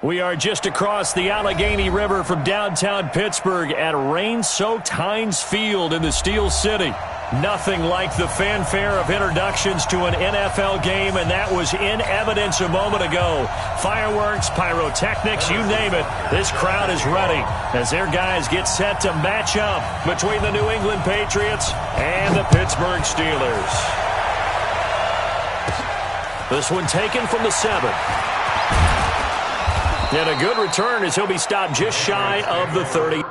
We are just across the Allegheny River from downtown Pittsburgh at rain-soaked Heinz Field in the Steel City. Nothing like the fanfare of introductions to an NFL game, and that was in evidence a moment ago. Fireworks, pyrotechnics, you name it. This crowd is ready as their guys get set to match up between the New England Patriots and the Pittsburgh Steelers. This one taken from the 7. And a good return as he'll be stopped just shy of the 30.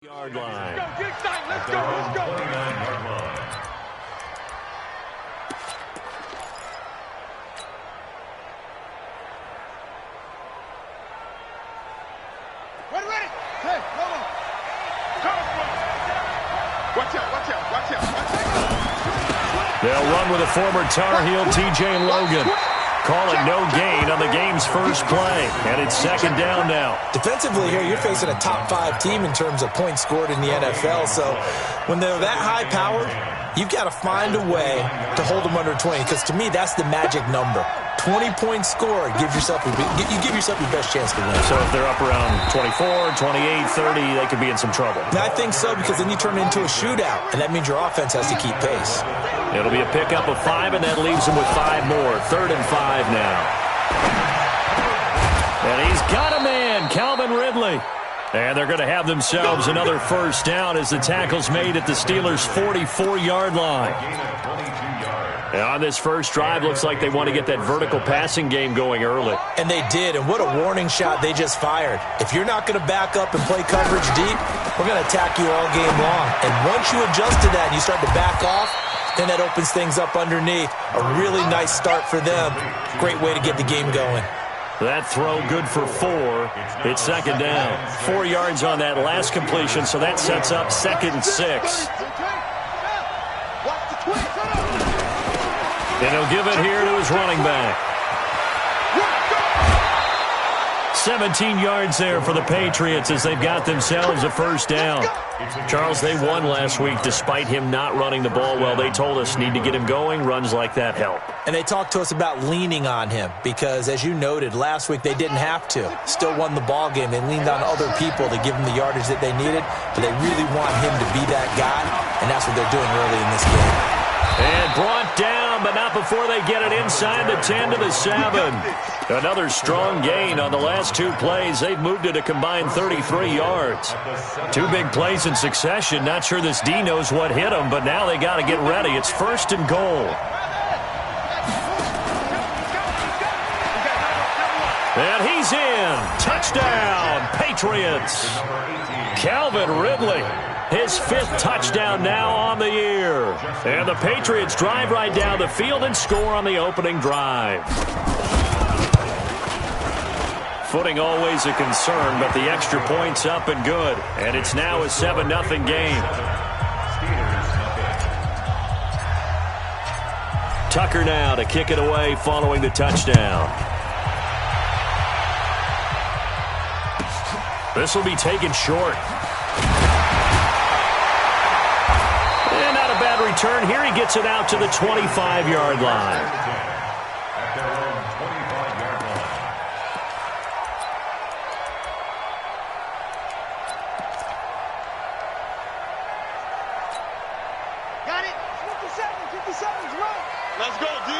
Yard line. Let's go, let's go, let's go. 49-yard line. Ready. Hey, hold on. Watch out. They'll run with a former Tar Heel, T.J. Logan. Call it no gain on the game's first play, and it's second down now. Defensively here, you're facing a top-5 team in terms of points scored in the NFL, so when they're that high-powered, you've got to find a way to hold them under 20, because to me, that's the magic number. 20 points scored, you give yourself your best chance to win. So if they're up around 24, 28, 30, they could be in some trouble. And I think so, because then you turn it into a shootout, and that means your offense has to keep pace. It'll be a pickup of 5, and that leaves them with 5 more. 3rd and 5 now. And he's got a man, Calvin Ridley. And they're going to have themselves another first down as the tackle's made at the Steelers' 44-yard line. And on this first drive, looks like they want to get that vertical passing game going early. And they did, and what a warning shot they just fired. If you're not going to back up and play coverage deep, we're going to attack you all game long. And once you adjust to that and you start to back off, then that opens things up underneath. A really nice start for them. Great way to get the game going. That throw good for 4. It's second down. 4 yards on that last completion, so that sets up 2nd and 6. And he'll give it here to his running back. 17 yards there for the Patriots as they've got themselves a first down. Charles, they won last week despite him not running the ball well. They told us need to get him going. Runs like that help. And they talked to us about leaning on him because, as you noted, last week they didn't have to. Still won the ball game. They leaned on other people to give them the yardage that they needed, but they really want him to be that guy, and that's what they're doing early in this game. And brought down, but not before they get it inside the 10 to the 7. Another strong gain on the last 2 plays. They've moved it a combined 33 yards. 2 big plays in succession. Not sure this D knows what hit them, but now they got to get ready. It's 1st and goal. And he's in. Touchdown, Patriots. Calvin Ridley. His 5th touchdown now on the year. And the Patriots drive right down the field and score on the opening drive. Footing always a concern, but the extra point's up and good. And it's now a 7-0 game. Tucker now to kick it away following the touchdown. This will be taken short. And not a bad return. Here he gets it out to the 25-yard line. Let's go, D.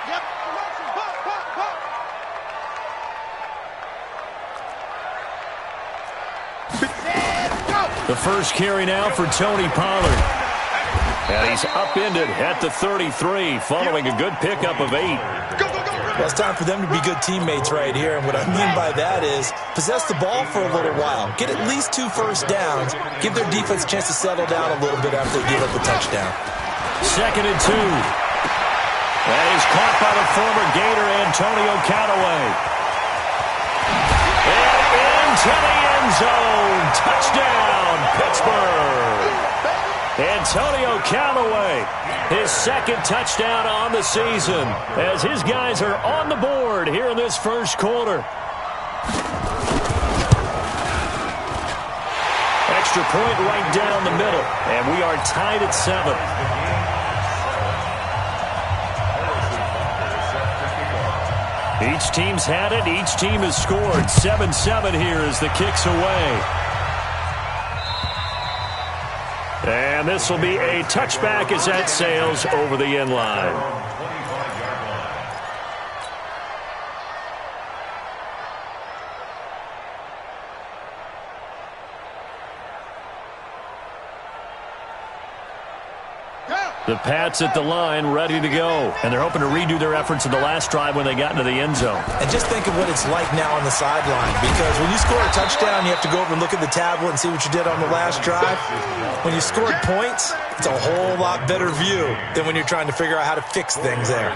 Yep. Pop. The first carry now for Tony Pollard. And he's upended at the 33 following a good pickup of 8. Go. Well, it's time for them to be good teammates right here, and what I mean by that is possess the ball for a little while, get at least 2 first downs, give their defense a chance to settle down a little bit after they give up a touchdown. 2nd and 2. That is caught by the former Gator, Antonio Callaway. And into the end zone. Touchdown, Pittsburgh. Antonio Callaway, his 2nd touchdown on the season, as his guys are on the board here in this first quarter. Extra point right down the middle, and we are tied at 7. Each team's had it. Each team has scored. 7-7 here as the kick's away. And this will be a touchback as that sails over the end line. The Pats at the line, ready to go. And they're hoping to redo their efforts in the last drive when they got into the end zone. And just think of what it's like now on the sideline, because when you score a touchdown, you have to go over and look at the tablet and see what you did on the last drive. When you scored points, it's a whole lot better view than when you're trying to figure out how to fix things there.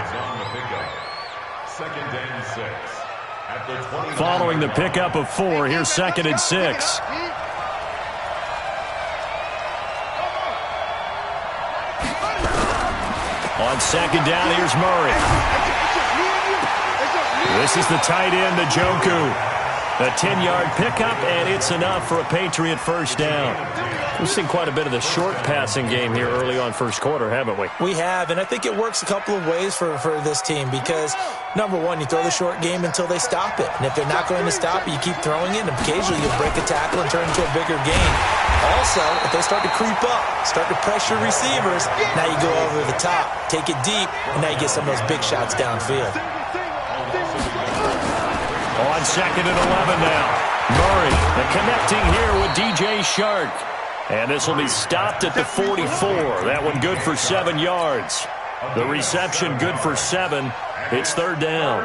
Following the pickup of 4, here's 2nd and 6. On 2nd down, here's Murray. This is the tight end, Njoku. A 10-yard pickup, and it's enough for a Patriot first down. We've seen quite a bit of the short passing game here early on first quarter, haven't we? We have, and I think it works a couple of ways for this team because, number one, you throw the short game until they stop it. And if they're not going to stop it, you keep throwing it, and occasionally you'll break a tackle and turn it into a bigger gain. Also, if they start to creep up, start to pressure receivers, now you go over the top, take it deep, and now you get some of those big shots downfield. On 2nd and 11 now. Murray, the connecting here with DJ Shark. And this will be stopped at the 44. That one good for 7 yards. The reception good for 7. It's 3rd down.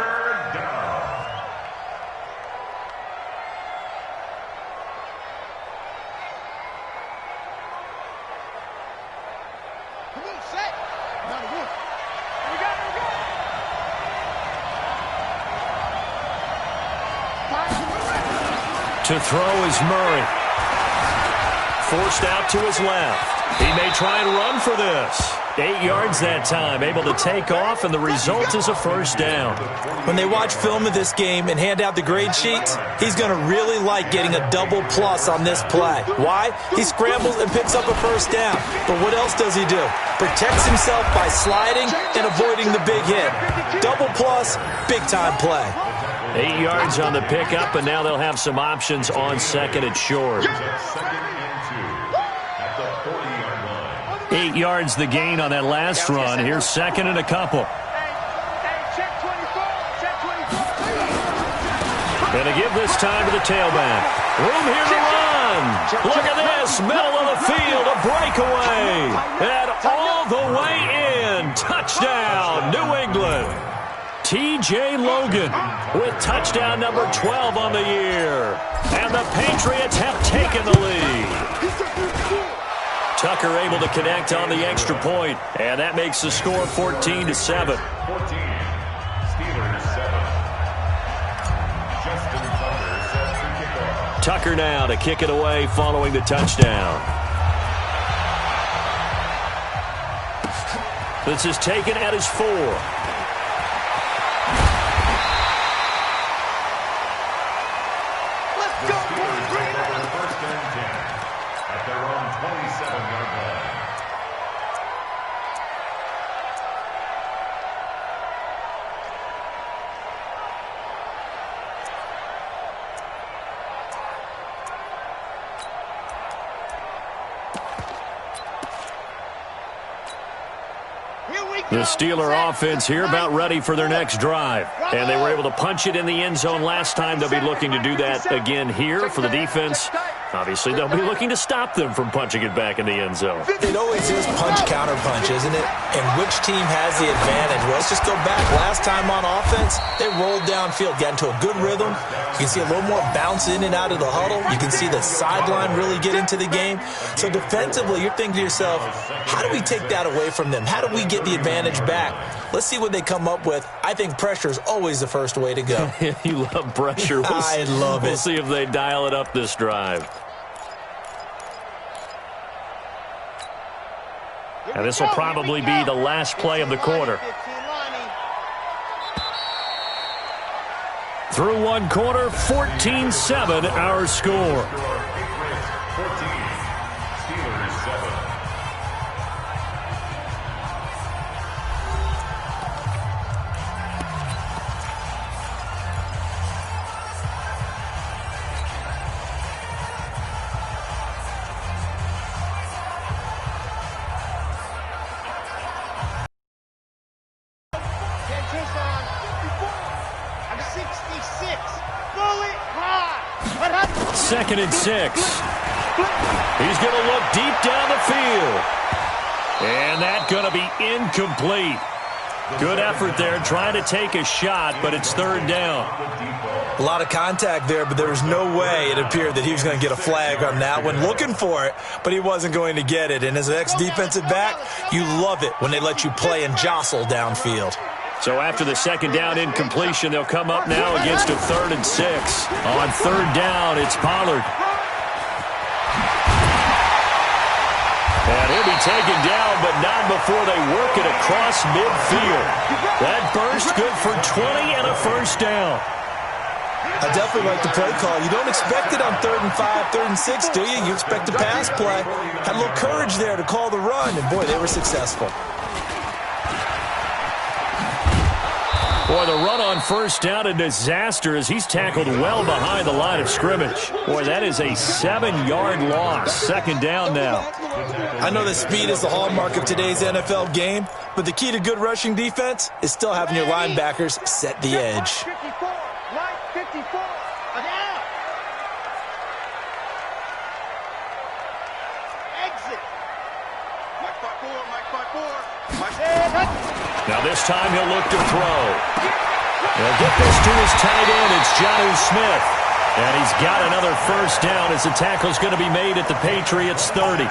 To throw is Murray. Forced out to his left. He may try and run for this. 8 yards that time, able to take off, and the result is a first down. When they watch film of this game and hand out the grade sheets, he's going to really like getting a double plus on this play. Why? He scrambles and picks up a first down. But what else does he do? Protects himself by sliding and avoiding the big hit. Double plus, big-time play. 8 yards on the pickup, and now they'll have some options on 2nd and short. 8 yards the gain on that last run. Here's 2nd and a couple. And to give this time to the tailback. Room here to run. Look at this. Middle of the field, a breakaway. And all the way in. Touchdown, New England. T.J. Logan with touchdown number 12 on the year. And the Patriots have taken the lead. Tucker able to connect on the extra point, and that makes the score 14-7. Tucker now to kick it away following the touchdown. This is taken at his 4. The Steeler offense here about ready for their next drive. And they were able to punch it in the end zone last time. They'll be looking to do that again here for the defense. Obviously, they'll be looking to stop them from punching it back in the end zone. It always is punch-counter-punch, isn't it? And which team has the advantage? Well, let's just go back. Last time on offense, they rolled downfield, got into a good rhythm. You can see a little more bounce in and out of the huddle. You can see the sideline really get into the game. So defensively, you're thinking to yourself, how do we take that away from them? How do we get the advantage back? Let's see what they come up with. I think pressure is always the first way to go. You love pressure. I love it. We'll see if they dial it up this drive. And this will probably be the last play of the quarter. Through one quarter, 14-7 our score. Second and 6. He's going to look deep down the field. And that's going to be incomplete. Good effort there trying to take a shot, but it's third down. A lot of contact there, but there was no way it appeared that he was going to get a flag on that one. Looking for it, but he wasn't going to get it. And as an ex-defensive back, you love it when they let you play and jostle downfield. So after the second down incompletion, they'll come up now against a 3rd and 6. On third down, it's Pollard. And he'll be taken down, but not before they work it across midfield. That burst good for 20 and a first down. I definitely like the play call. You don't expect it on 3rd and 5, 3rd and 6, do you? You expect a pass play. Had a little courage there to call the run, and boy, they were successful. Boy, the run on first down, a disaster as he's tackled well behind the line of scrimmage. Boy, that is a 7-yard loss. Second down now. I know that speed is the hallmark of today's NFL game, but the key to good rushing defense is still having your linebackers set the edge. 54, right 54, now. Exit. Mike 4. Now this time he'll look to throw. He'll get this to his tight end. It's Jonnu Smith. And he's got another first down as the tackle's going to be made at the Patriots 30.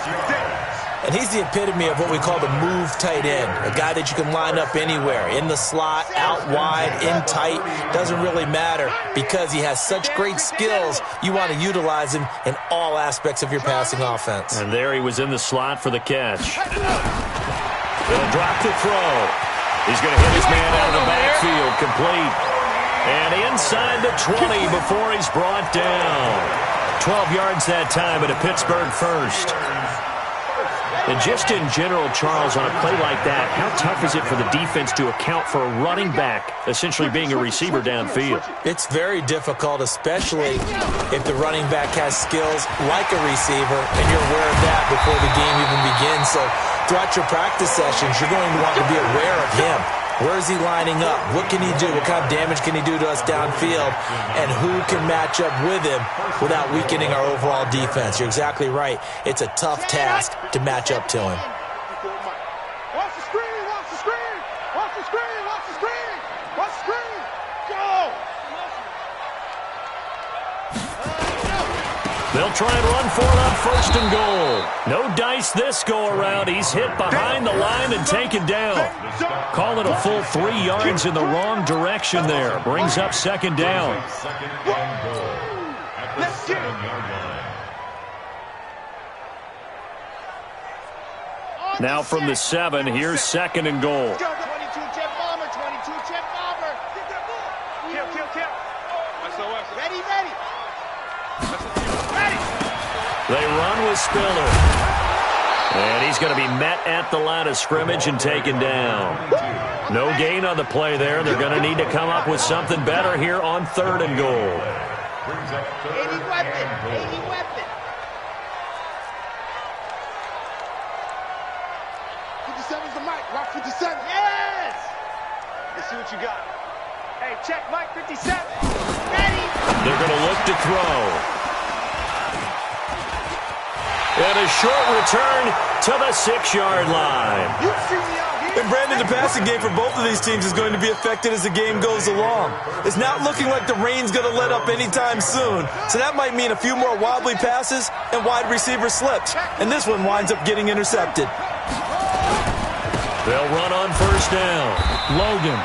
And he's the epitome of what we call the move tight end, a guy that you can line up anywhere, in the slot, out wide, in tight, doesn't really matter because he has such great skills. You want to utilize him in all aspects of your passing offense. And there he was in the slot for the catch. They'll drop the throw. He's going to hit his man out of the backfield, complete. And inside the 20 before he's brought down. 12 yards that time at a Pittsburgh first. And just in general, Charles, on a play like that, how tough is it for the defense to account for a running back essentially being a receiver downfield? It's very difficult, especially if the running back has skills like a receiver, and you're aware of that before the game even begins. So throughout your practice sessions, you're going to want to be aware of him. Where is he lining up? What can he do? What kind of damage can he do to us downfield? And who can match up with him without weakening our overall defense? You're exactly right. It's a tough task to match up to him. Watch the screen, watch the screen, watch the screen, watch the screen, watch the screen. Go! They'll try and run for it on first and goal. No dice this go-around. He's hit behind the line and taken down. Call it a full 3 yards in the wrong direction there. Brings up second down. Let's get it. Now from the 7, here's second and goal. 22 check bomber, 22 check bomber. Kill. SOS. Ready. They run with Spiller. And he's going to be met at the line of scrimmage and taken down. No gain on the play there. They're going to need to come up with something better here on third and goal. 80 weapon. 57's the mic. Rock 57. Yes! Let's see what you got. Hey, check Mike 57. Ready. They're going to look to throw. And a short return to the 6-yard line. And Brandon, the passing game for both of these teams is going to be affected as the game goes along. It's not looking like the rain's going to let up anytime soon. So that might mean a few more wobbly passes and wide receiver slips. And this one winds up getting intercepted. They'll run on first down. Logan.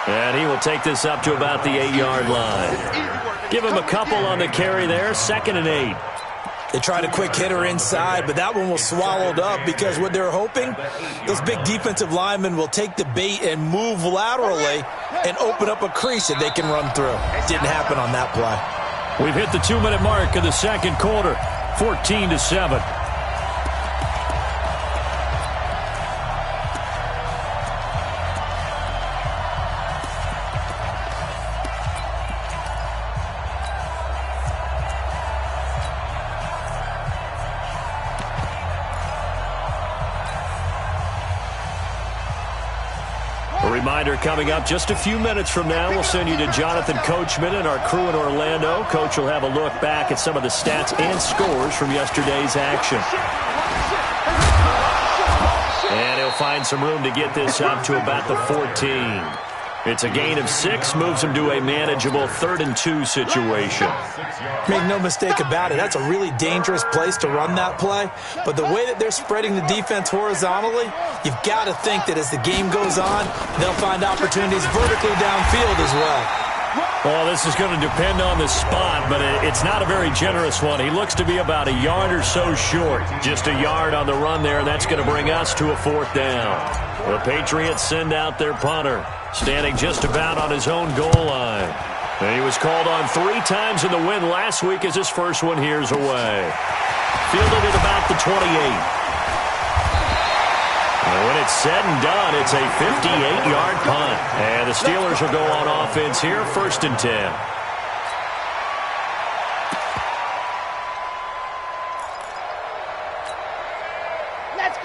And he will take this up to about the 8-yard line. Give him a couple on the carry there. 2nd and 8. They tried a quick hitter inside, but that one was swallowed up because what they're hoping, those big defensive linemen will take the bait and move laterally and open up a crease that they can run through. Didn't happen on that play. We've hit the 2-minute mark of the second quarter, 14-7. Reminder coming up just a few minutes from now. We'll send you to Jonathan Coachman and our crew in Orlando. Coach will have a look back at some of the stats and scores from yesterday's action. And he'll find some room to get this up to about the 14. It's a gain of 6, moves him to a manageable 3rd and 2 situation. Make no mistake about it, that's a really dangerous place to run that play. But the way that they're spreading the defense horizontally, you've got to think that as the game goes on, they'll find opportunities vertically downfield as well. Well, this is going to depend on the spot, but it's not a very generous one. He looks to be about a yard or so short. Just a yard on the run there, and that's going to bring us to a 4th down. The Patriots send out their punter, standing just about on his own goal line. And he was called on 3 times in the win last week as his first one here's away. Fielded at about the 28. And when it's said and done, it's a 58-yard punt. And the Steelers will go on offense here, 1st and 10.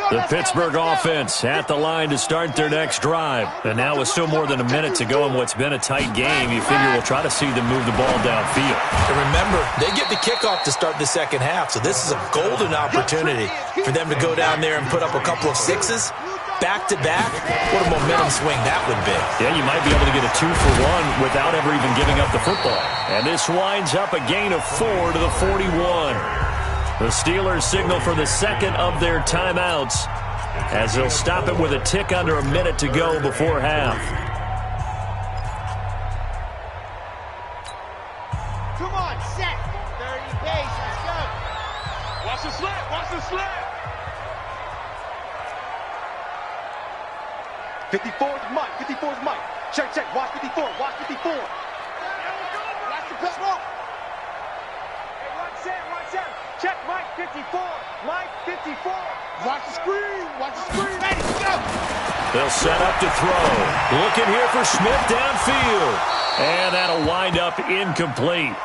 The Pittsburgh offense at the line to start their next drive. And now with still more than a minute to go in what's been a tight game, you figure we'll try to see them move the ball downfield. And remember, they get the kickoff to start the second half, so this is a golden opportunity for them to go down there and put up a couple of 6s. Back-to-back, what a momentum swing that would be. Yeah, you might be able to get a 2-for-1 without ever even giving up the football. And this winds up a gain of 4 to the 41. The Steelers signal for the 2nd of their timeouts as they'll stop it with a tick under a minute to go before half. Come on, set. 30 pace, let's go. Watch the slip, watch the slip. 54 is Mike, 54 is Mike. Check, check, watch 54, watch 54. Watch the pitch. Hey, watch set. Check Mike 54, Mike 54. Watch the screen, ready, go. They'll set up to throw. Looking here for Smith downfield. And that'll wind up incomplete.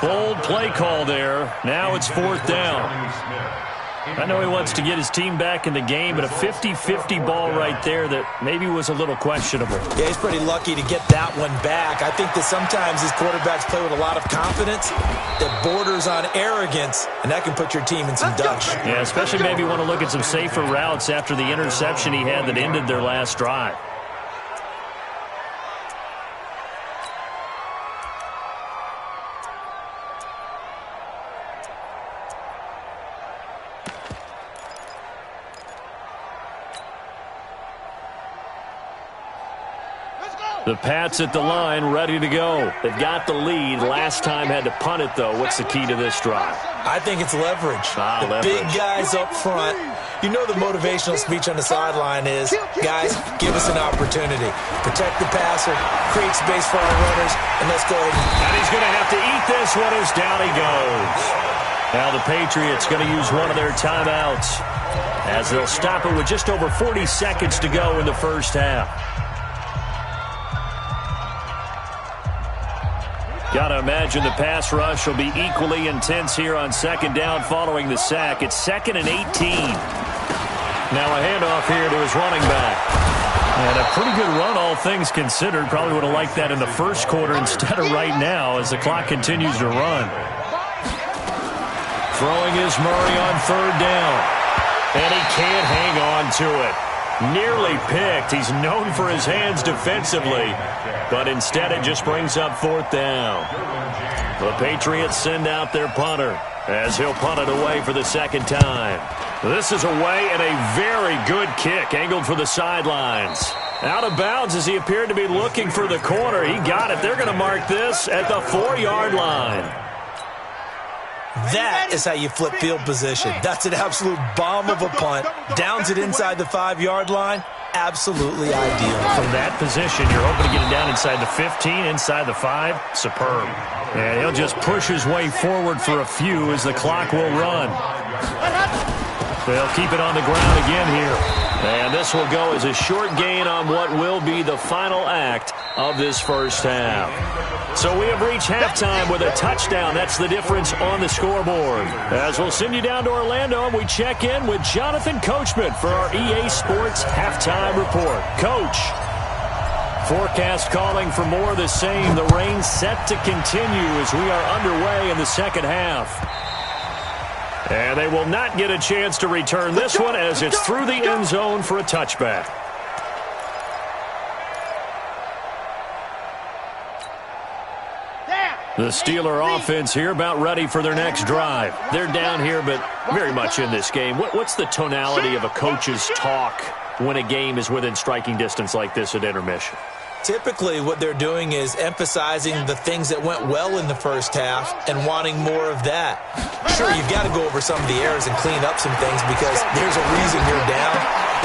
Bold play call there. Now it's 4th down. I know he wants to get his team back in the game, but a 50-50 ball right there that maybe was a little questionable. Yeah, he's pretty lucky to get that one back. I think that sometimes these quarterbacks play with a lot of confidence that borders on arrogance, and that can put your team in some dutch. Yeah, especially maybe want to look at some safer routes after the interception he had that ended their last drive. The Pats at the line, ready to go. They've got the lead. Last time had to punt it, though. What's the key to this drive? I think it's leverage. Leverage. Big guys up front. You know the motivational speech on the sideline is, guys, give us an opportunity. Protect the passer, create space for our runners, and let's go ahead. And he's going to have to eat this one as down he goes. Now the Patriots going to use one of their timeouts as they'll stop it with just over 40 seconds to go in the first half. Got to imagine the pass rush will be equally intense here on 2nd down following the sack. It's 2nd and 18. Now a handoff here to his running back. And a pretty good run, all things considered. Probably would have liked that in the first quarter instead of right now as the clock continues to run. Throwing is Murray on third down. And he can't hang on to it. Nearly picked. He's known for his hands defensively, but instead it just brings up fourth down. The Patriots send out their punter as he'll punt it away for the second time. This is away and a very good kick angled for the sidelines. Out of bounds as he appeared to be looking for the corner. He got it. They're going to mark this at the 4-yard line. That is how you flip field position. That's an absolute bomb of a punt. Downs it inside the 5-yard line. Absolutely ideal. From that position, you're hoping to get it down inside the 15, inside the 5. Superb. And he'll just push his way forward for a few as the clock will run. They'll keep it on the ground again here. And this will go as a short gain on what will be the final act of this first half. So we have reached halftime with a touchdown. That's the difference on the scoreboard. As we'll send you down to Orlando, and we check in with Jonathan Coachman for our EA Sports Halftime Report. Coach, forecast calling for more of the same. The rain set to continue as we are underway in the second half. And they will not get a chance to return this one as it's through the end zone for a touchback. The Steeler offense here about ready for their next drive. They're down here, but very much in this game. What's the tonality of a coach's talk when a game is within striking distance like this at intermission? Typically, what they're doing is emphasizing the things that went well in the first half and wanting more of that. Sure, you've got to go over some of the errors and clean up some things because there's a reason you're down.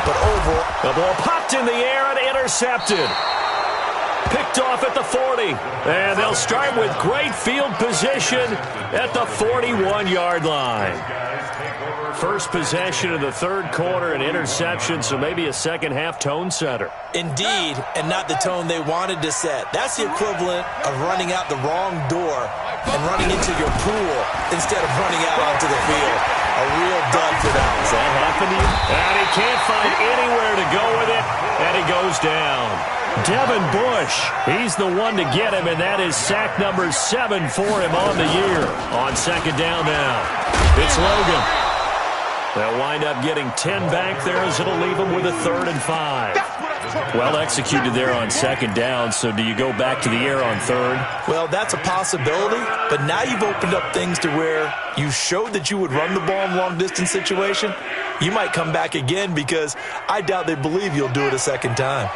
But overall, the ball popped in the air and intercepted. Picked off at the 40. And they'll start with great field position at the 41-yard line. First possession of the third quarter, an interception, so maybe a second-half tone setter. Indeed, and not the tone they wanted to set. That's the equivalent of running out the wrong door and running into your pool instead of running out onto the field. A real dud for them. Does that happen to you? And he can't find anywhere to go with it, and he goes down. Devin Bush, he's the one to get him, and that is sack number 7 for him on the year. On second down now, it's Logan. They'll wind up getting 10 back there as it'll leave them with a 3rd and 5. Well executed there on second down, so do you go back to the air on third? Well, that's a possibility, but now you've opened up things to where you showed that you would run the ball in long-distance situation. You might come back again because I doubt they believe you'll do it a second time.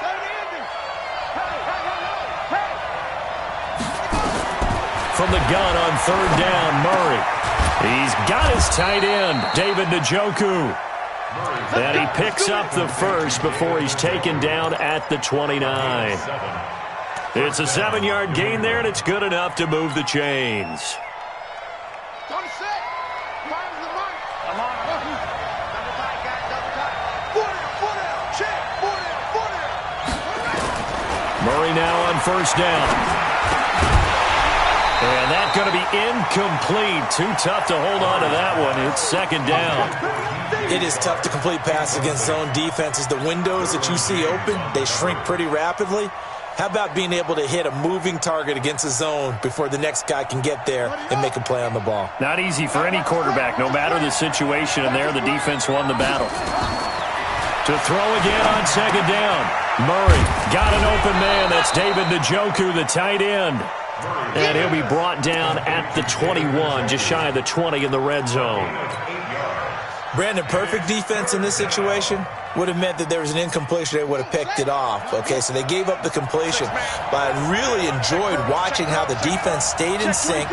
From the gun on third down, Murray. He's got his tight end, David Njoku. And he picks up the first before he's taken down at the 29. It's a 7-yard gain there, and it's good enough to move the chains. Murray now on first down. And that's going to be incomplete. Too tough to hold on to that one. It's second down. It is tough to complete passes against zone defenses. The windows that you see open, they shrink pretty rapidly. How about being able to hit a moving target against a zone before the next guy can get there and make a play on the ball? Not easy for any quarterback, no matter the situation. And there, the defense won the battle. To throw again on second down. Murray got an open man. That's David Njoku, the tight end. And he'll be brought down at the 21, just shy of the 20 in the red zone. Brandon, perfect defense in this situation would have meant that there was an incompletion. They would have picked it off. Okay, so they gave up the completion. But I really enjoyed watching how the defense stayed in sync,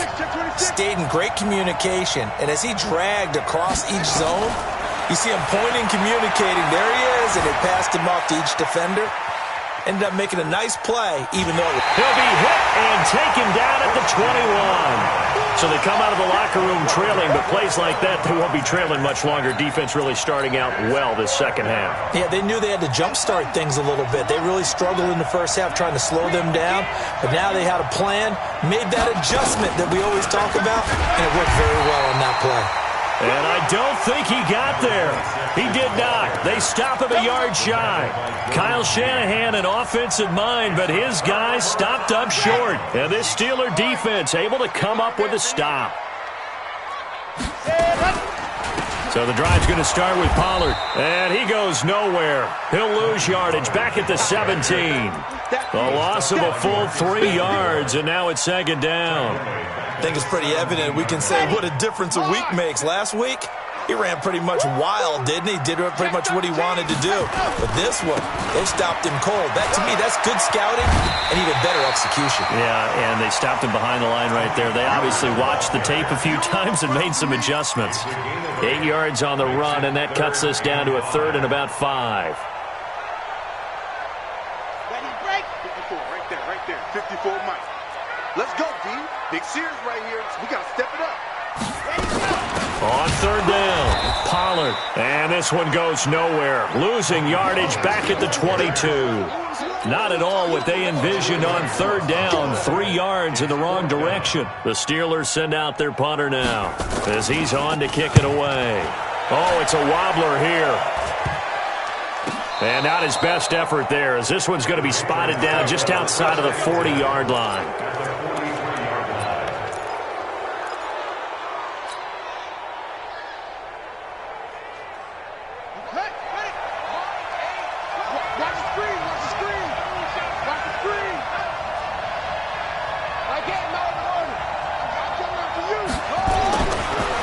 stayed in great communication. And as he dragged across each zone, you see him pointing, communicating. There he is, and they passed him off to each defender. Ended up making a nice play, even though he'll be hit and taken down at the 21. So they come out of the locker room trailing, but plays like that, they won't be trailing much longer. Defense really starting out well this second half. Yeah, they knew they had to jumpstart things a little bit. They really struggled in the first half trying to slow them down, but now they had a plan, made that adjustment that we always talk about, and it worked very well on that play. And I don't think he got there. He did not. They stop him a yard shy. Kyle Shanahan, an offensive mind, but his guys stopped up short. And this Steeler defense able to come up with a stop. So the drive's going to start with Pollard. And he goes nowhere. He'll lose yardage back at the 17. The loss of a full 3 yards, and now it's second down. I think it's pretty evident. We can say what a difference a week makes. Last week, he ran pretty much wild, didn't he? Did pretty much what he wanted to do. But this one, they stopped him cold. That, to me, that's good scouting and even better execution. Yeah, and they stopped him behind the line right there. They obviously watched the tape a few times and made some adjustments. 8 yards on the run, and that cuts us down to a third and about 5. Ready, break. 54, right there. 54, Mike. Let's go, D. Big Sears right here. We got to step it up. Ready, go. On third down, Pollard. And this one goes nowhere. Losing yardage back at the 22. Not at all what they envisioned on third down. 3 yards in the wrong direction. The Steelers send out their punter now as he's on to kick it away. Oh, it's a wobbler here. And not his best effort there, as this one's going to be spotted down just outside of the 40-yard line.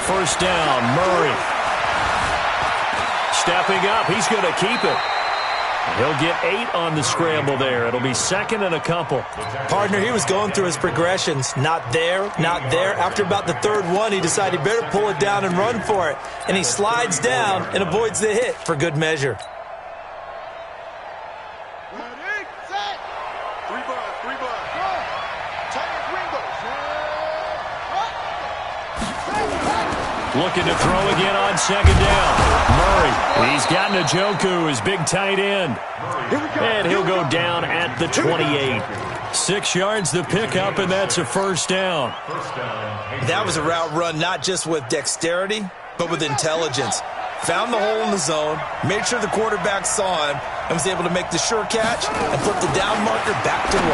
First down, Murray. Stepping up, he's going to keep it. He'll get 8 on the scramble there. It'll be second and a couple. Partner, he was going through his progressions. Not there, not there. After about the third one, he decided he better pull it down and run for it. And he slides down and avoids the hit for good measure. Looking to throw again on second down. Murray, he's got Njoku, his big tight end. And he'll go down at the 28. 6 yards the pickup, and that's a first down. That was a route run not just with dexterity, but with intelligence. Found the hole in the zone, made sure the quarterback saw him, and was able to make the sure catch and put the down marker back to 1.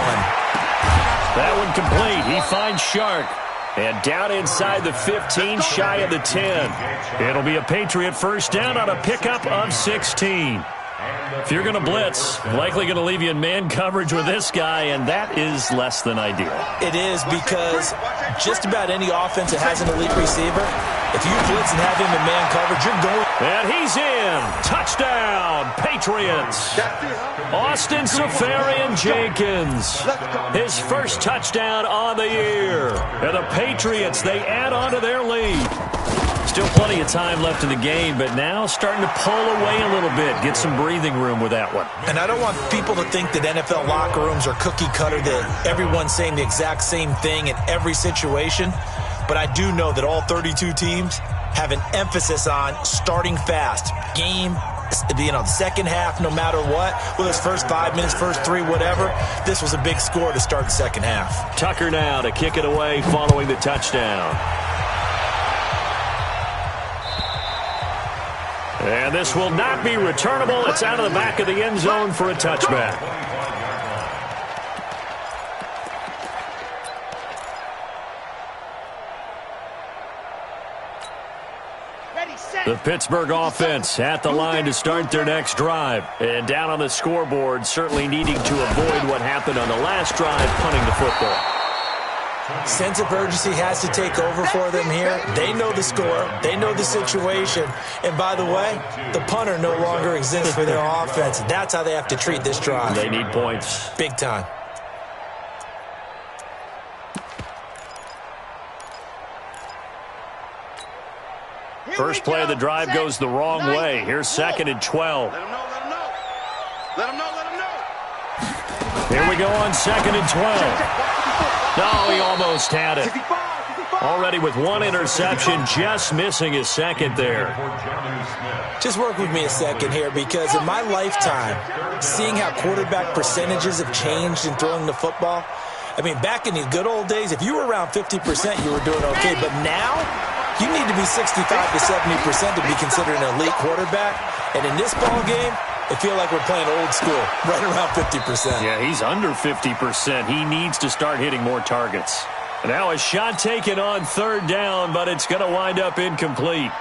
That one complete. He finds Shark. And down inside the 15, shy of the 10. It'll be a Patriot first down on a pickup of 16. If you're going to blitz, likely going to leave you in man coverage with this guy, and that is less than ideal. It is, because just about any offense that has an elite receiver, if you blitz and have him in man coverage, you're going. And he's in. Touchdown, Patriots. Austin Seferian-Jenkins. His first touchdown on the year. And the Patriots, they add on to their lead. Still plenty of time left in the game, but now starting to pull away a little bit. Get some breathing room with that one. And I don't want people to think that NFL locker rooms are cookie cutter, that everyone's saying the exact same thing in every situation. But I do know that all 32 teams have an emphasis on starting fast. Game, the second half, no matter what, whether it's first 5 minutes, first 3, whatever, this was a big score to start the second half. Tucker now to kick it away following the touchdown. And this will not be returnable. It's out of the back of the end zone for a touchback. The Pittsburgh offense at the line to start their next drive. And down on the scoreboard, certainly needing to avoid what happened on the last drive, punting the football. Sense of urgency has to take over for them here. They know the score. They know the situation. And by the way, the punter no longer exists for their offense. That's how they have to treat this drive. They need points. Big time. First play of the drive goes the wrong way. Here's second and 12. Let him know, let him know. Let him know, let him know. Here we go on second and 12. No, he almost had it. Already with one interception, just missing his second there. Just work with me a second here, because in my lifetime, seeing how quarterback percentages have changed in throwing the football, I mean, back in the good old days, if you were around 50%, you were doing okay. But now, you need to be 65 to 70% to be considered an elite quarterback. And in this ball game, I feel like we're playing old school, right around 50%. Yeah, he's under 50%. He needs to start hitting more targets. Now a shot taken on third down, but it's going to wind up incomplete.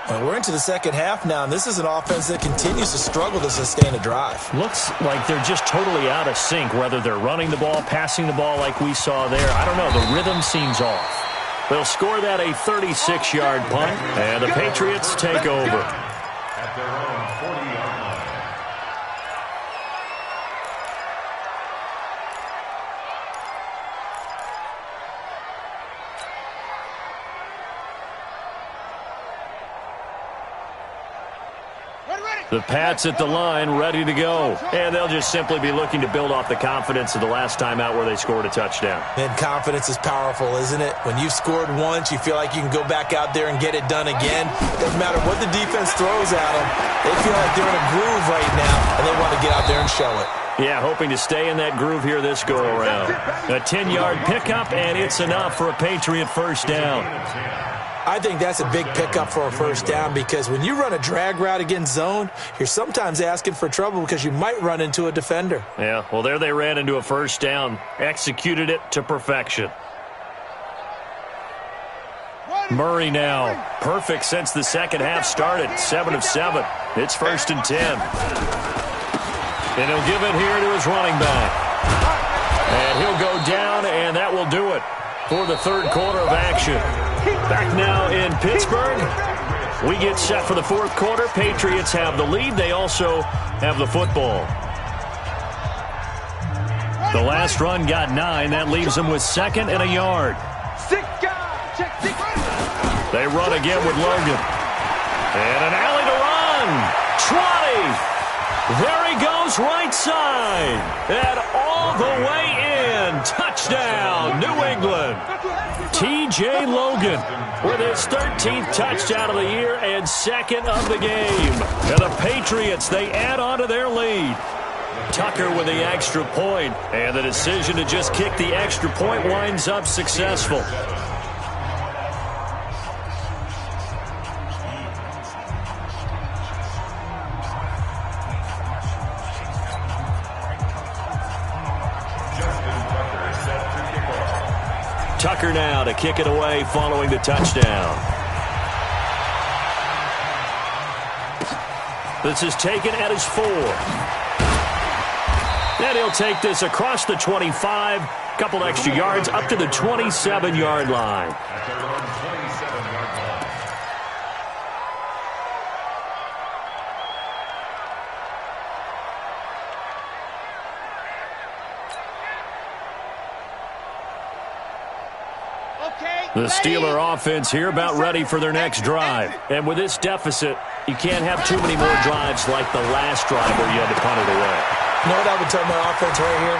Well, we're into the second half now, and this is an offense that continues to struggle to sustain a drive. Looks like they're just totally out of sync, whether they're running the ball, passing the ball like we saw there. I don't know. The rhythm seems off. They'll score that a 36-yard punt, and the Patriots take over. At their own 40-yard line. The Pats at the line, ready to go. And they'll just simply be looking to build off the confidence of the last time out where they scored a touchdown. And confidence is powerful, isn't it? When you've scored once, you feel like you can go back out there and get it done again. Doesn't matter what the defense throws at them. They feel like they're in a groove right now, and they want to get out there and show it. Yeah, hoping to stay in that groove here this go-around. A 10-yard pickup, and it's enough for a Patriot first down. I think that's a big pickup for a first down because when you run a drag route against zone, you're sometimes asking for trouble because you might run into a defender. Yeah, well, there they ran into a first down. Executed it to perfection. Murray now. Perfect since the second half started. 7 of 7. It's 1st and 10. And he'll give it here to his running back. And he'll go down, and that will do it for the third quarter of action. Back now in Pittsburgh. We get set for the fourth quarter. Patriots have the lead. They also have the football. The last run got 9. That leaves them with 2nd and a yard. They run again with Logan. And an alley to run. 20. There he goes, right side. And all the way in. Touchdown, New England. T.J. Logan with his 13th touchdown of the year and 2nd of the game. And the Patriots, they add on to their lead. Tucker with the extra point, and the decision to just kick the extra point winds up successful. Tucker now to kick it away following the touchdown. This is taken at his 4. And he'll take this across the 25, couple extra yards up to the 27-yard line. The Steeler offense here about ready for their next drive. And with this deficit, you can't have too many more drives like the last drive where you had to punt it away. You know what I would tell my offense right here?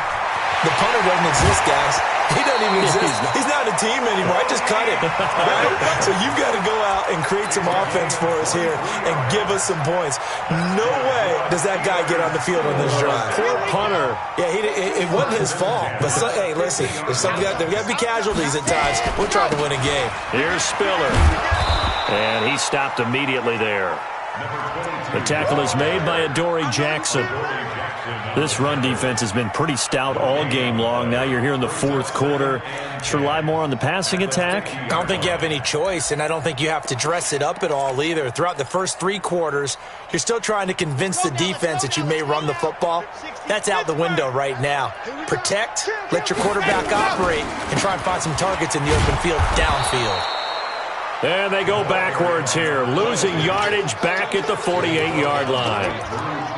The punter doesn't exist, guys. He doesn't even exist. He's not a team anymore. I just cut him. Right? So you've got to go out and create some offense for us here and give us some points. No way does that guy get on the field on this drive. Poor punter. Yeah, it wasn't his fault. But, hey, listen, there's got to be casualties at times. We're trying to win a game. Here's Spiller. And he stopped immediately there. The tackle is made by Adoree Jackson. This run defense has been pretty stout all game long. Now you're here in the fourth quarter. Should rely more on the passing attack? I don't think you have any choice, and I don't think you have to dress it up at all either. Throughout the first 3 quarters, you're still trying to convince the defense that you may run the football. That's out the window right now. Protect, let your quarterback operate, and try and find some targets in the open field downfield. And they go backwards here, losing yardage back at the 48-yard line.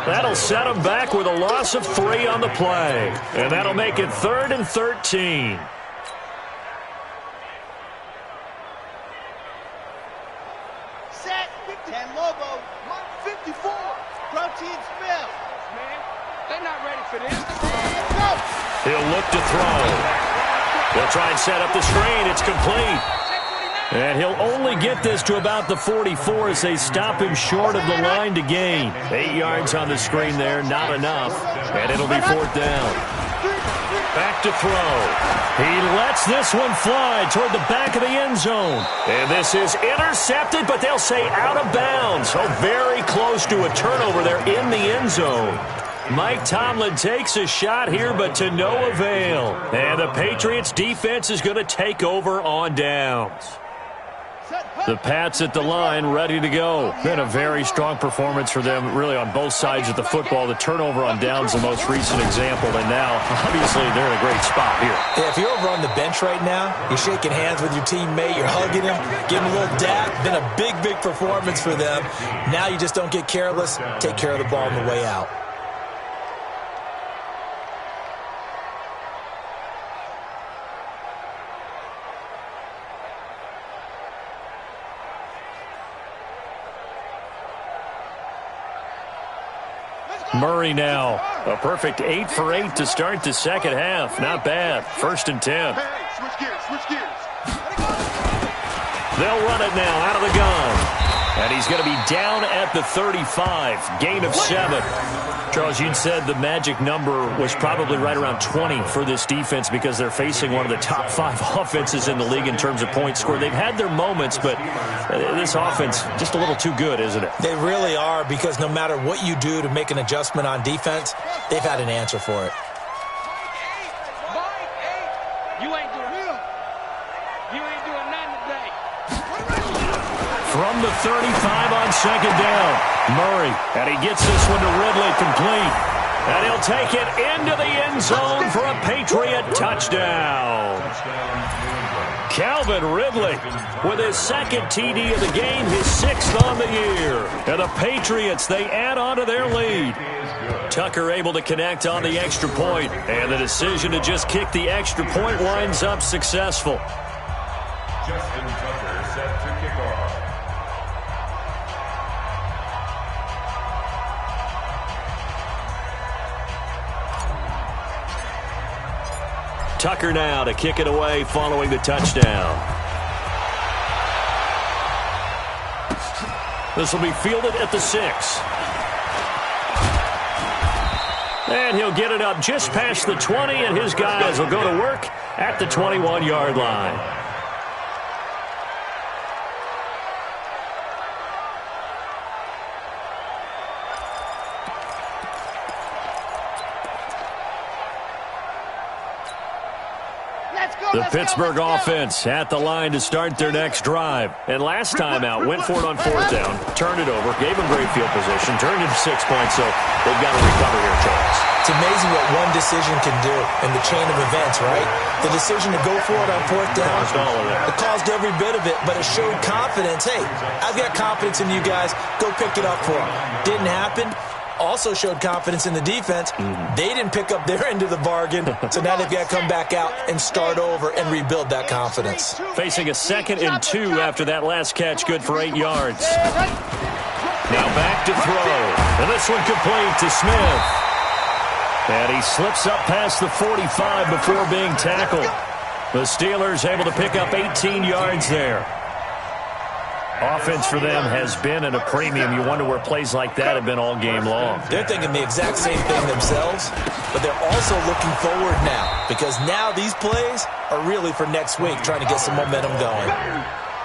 That'll set them back with a loss of 3 on the play. And that'll make it 3rd and 13. Set, 10 Lobo, Mark 54, protein spill. Man, they're not ready for this. Go. He'll look to throw. He'll try and set up the screen. It's complete. And he'll only get this to about the 44 as they stop him short of the line to gain. 8 yards on the screen there, not enough. And it'll be 4th down. Back to throw. He lets this one fly toward the back of the end zone. And this is intercepted, but they'll say out of bounds. So very close to a turnover there in the end zone. Mike Tomlin takes a shot here, but to no avail. And the Patriots defense is going to take over on downs. The Pats at the line, ready to go. Been a very strong performance for them, really, on both sides of the football. The turnover on downs, the most recent example, and now, obviously, they're in a great spot here. Yeah, if you're over on the bench right now, you're shaking hands with your teammate, you're hugging him, giving him a little dap. Been a big, big performance for them. Now you just don't get careless. Take care of the ball on the way out. Murray now. A perfect 8 for 8 to start the second half. Not bad. 1st and 10. Hey, switch gears, switch gears. They'll run it now out of the gun. And he's going to be down at the 35. Gain of 7. Charles, you'd said the magic number was probably right around 20 for this defense because they're facing one of the top 5 offenses in the league in terms of points scored. They've had their moments, but this offense just a little too good, isn't it? They really are, because no matter what you do to make an adjustment on defense, they've had an answer for it. You ain't doing nothing today. From the 35 on second down, Murray, and he gets this one to Ridley, complete. And he'll take it into the end zone for a Patriot touchdown. Calvin Ridley with his 2nd TD of the game, his 6th on the year. And the Patriots, they add on to their lead. Tucker able to connect on the extra point, and the decision to just kick the extra point winds up successful. Justin Tucker set to kick off. Tucker now to kick it away following the touchdown. This will be fielded at the 6. And he'll get it up just past the 20, and his guys will go to work at the 21-yard line. The Pittsburgh offense at the line to start their next drive. And last time out, went for it on 4th down, turned it over, gave them great field position, turned it to 6 points, so they've got to recover here, Charles. It's amazing what one decision can do in the chain of events, right? The decision to go for it on 4th down, it caused every bit of it, but it showed confidence. Hey, I've got confidence in you guys. Go pick it up for them. Didn't happen. Also showed confidence in the defense. They didn't pick up their end of the bargain, so now they've got to come back out and start over and rebuild that confidence. Facing a 2nd and 2 after that last catch, good for 8 yards. Now back to throw, and this one complete to Smith. And he slips up past the 45 before being tackled. The Steelers able to pick up 18 yards there. Offense for them has been at a premium. You wonder where plays like that have been all game long. They're thinking the exact same thing themselves, but they're also looking forward now, because now these plays are really for next week, trying to get some momentum going.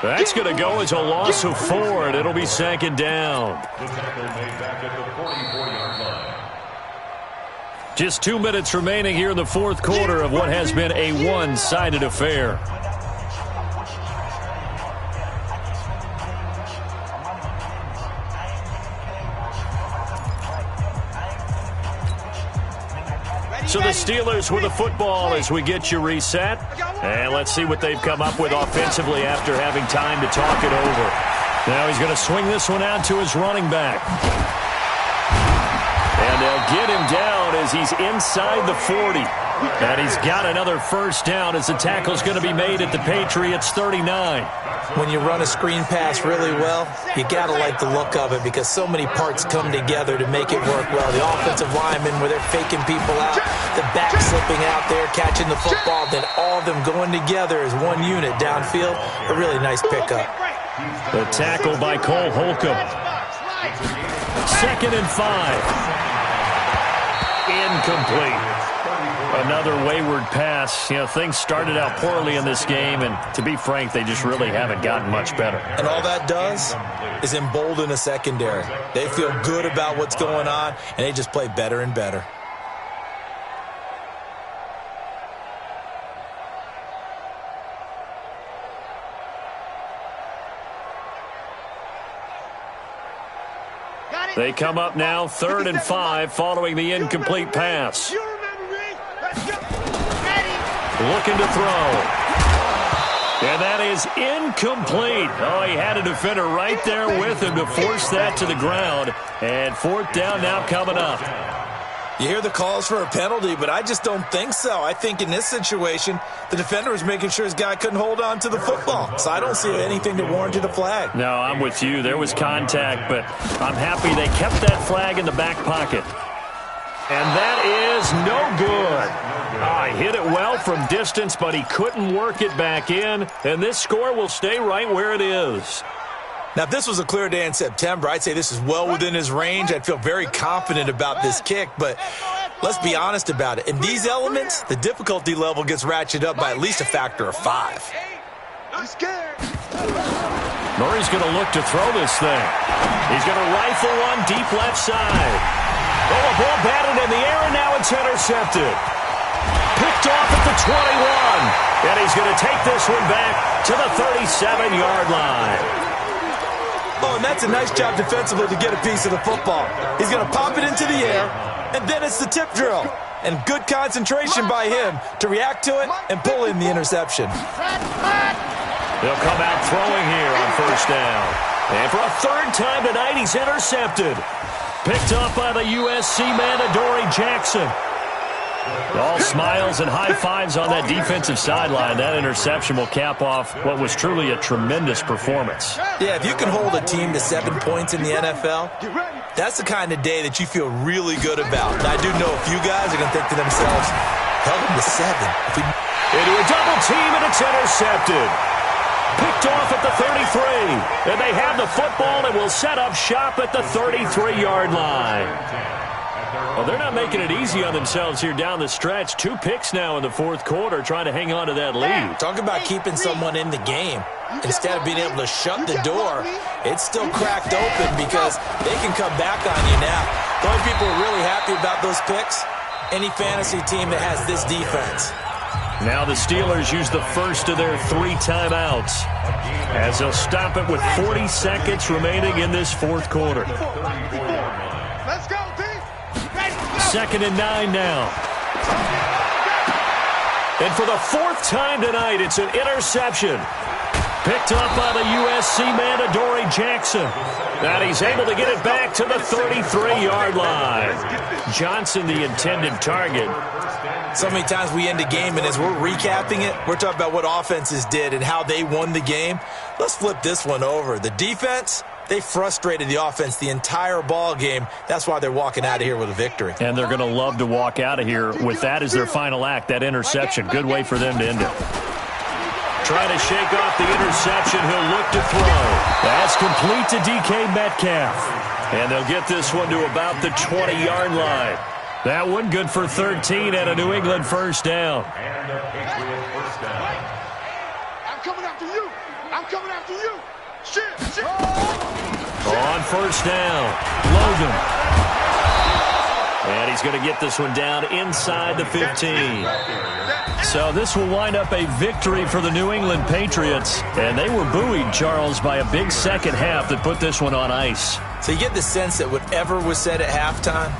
That's going to go as a loss of 4, and it'll be 2nd down. The tackle made back at the 44-yard line. Just 2 minutes remaining here in the 4th quarter of what has been a one-sided affair. So the Steelers with the football as we get you reset. And let's see what they've come up with offensively after having time to talk it over. Now he's going to swing this one out to his running back. And they'll get him down as he's inside the 40. And he's got another 1st down as the tackle's going to be made at the Patriots 39. When you run a screen pass really well, you got to like the look of it, because so many parts come together to make it work well. The offensive linemen, where they're faking people out, the back slipping out there, catching the football, then all of them going together as one unit downfield. A really nice pickup. The tackle by Cole Holcomb. 2nd and 5. Incomplete. Another wayward pass. You know, things started out poorly in this game, and to be frank, they just really haven't gotten much better. And all that does is embolden a secondary. They feel good about what's going on, and they just play better and better. They come up now 3rd and 5 following the incomplete pass. You remember me? Let's go. Looking to throw. And that is incomplete. Oh, he had a defender right there with him to force that to the ground. And 4th down now coming up. You hear the calls for a penalty, but I just don't think so. I think in this situation, the defender was making sure his guy couldn't hold on to the football. So I don't see anything that warranted a flag. No, I'm with you. There was contact, but I'm happy they kept that flag in the back pocket. And that is no good. He hit it well from distance, but he couldn't work it back in. And this score will stay right where it is. Now, if this was a clear day in September, I'd say this is well within his range. I'd feel very confident about this kick, but let's be honest about it. In these elements, the difficulty level gets ratcheted up by at least a factor of 5. I'm scared. Murray's going to look to throw this thing. He's going to rifle one deep left side. Oh, a ball batted in the air, and now it's intercepted. Picked off at the 21. And he's going to take this one back to the 37-yard line. Oh, and that's a nice job defensively to get a piece of the football. He's going to pop it into the air, and then it's the tip drill. And good concentration by him to react to it and pull in the interception. They'll come out throwing here on 1st down. And for a 3rd time tonight, he's intercepted. Picked up by the USC man, Yr3 Jackson. All smiles and high fives on that defensive sideline. That interception will cap off what was truly a tremendous performance. Yeah, if you can hold a team to 7 points in the NFL, that's the kind of day that you feel really good about. And I do know a few guys are going to think to themselves, held them to 7. Into a double team, and it's intercepted. Picked off at the 33. And they have the football and will set up shop at the 33-yard line. Well, they're not making it easy on themselves here down the stretch. 2 picks now in the 4th quarter, trying to hang on to that lead. Talk about keeping someone in the game. Instead of being able to shut the door, it's still cracked open because they can come back on you now. The only people who are really happy about those picks, any fantasy team that has this defense. Now the Steelers use the first of their 3 timeouts as they'll stop it with 40 seconds remaining in this 4th quarter. Let's go, D. 2nd and 9 now. And for the 4th time tonight, it's an interception. Picked up by the USC man, Yr3 Jackson. And he's able to get it back to the 33-yard line. Johnson, the intended target. So many times we end a game, and as we're recapping it, we're talking about what offenses did and how they won the game. Let's flip this one over. The defense, they frustrated the offense the entire ball game. That's why they're walking out of here with a victory. And they're going to love to walk out of here with that as their final act, that interception. Good way for them to end it. Trying to shake off the interception. He'll look to throw. That's complete to DK Metcalf. And they'll get this one to about the 20-yard line. That one good for 13 and a New England 1st down. I'm coming after you. I'm coming after you. Shit. On 1st down, Logan. And he's going to get this one down inside the 15. So this will wind up a victory for the New England Patriots. And they were buoyed, Charles, by a big second half that put this one on ice. So you get the sense that whatever was said at halftime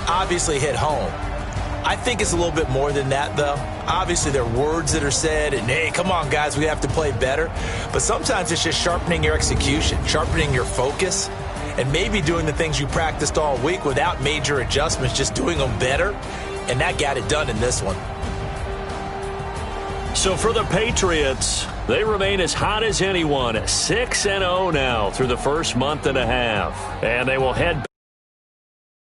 obviously hit home. I think it's a little bit more than that, though. Obviously, there are words that are said, and, hey, come on, guys, we have to play better. But sometimes it's just sharpening your execution, sharpening your focus, and maybe doing the things you practiced all week without major adjustments, just doing them better. And that got it done in this one. So for the Patriots, they remain as hot as anyone, 6-0 now through the first month and a half. And they will head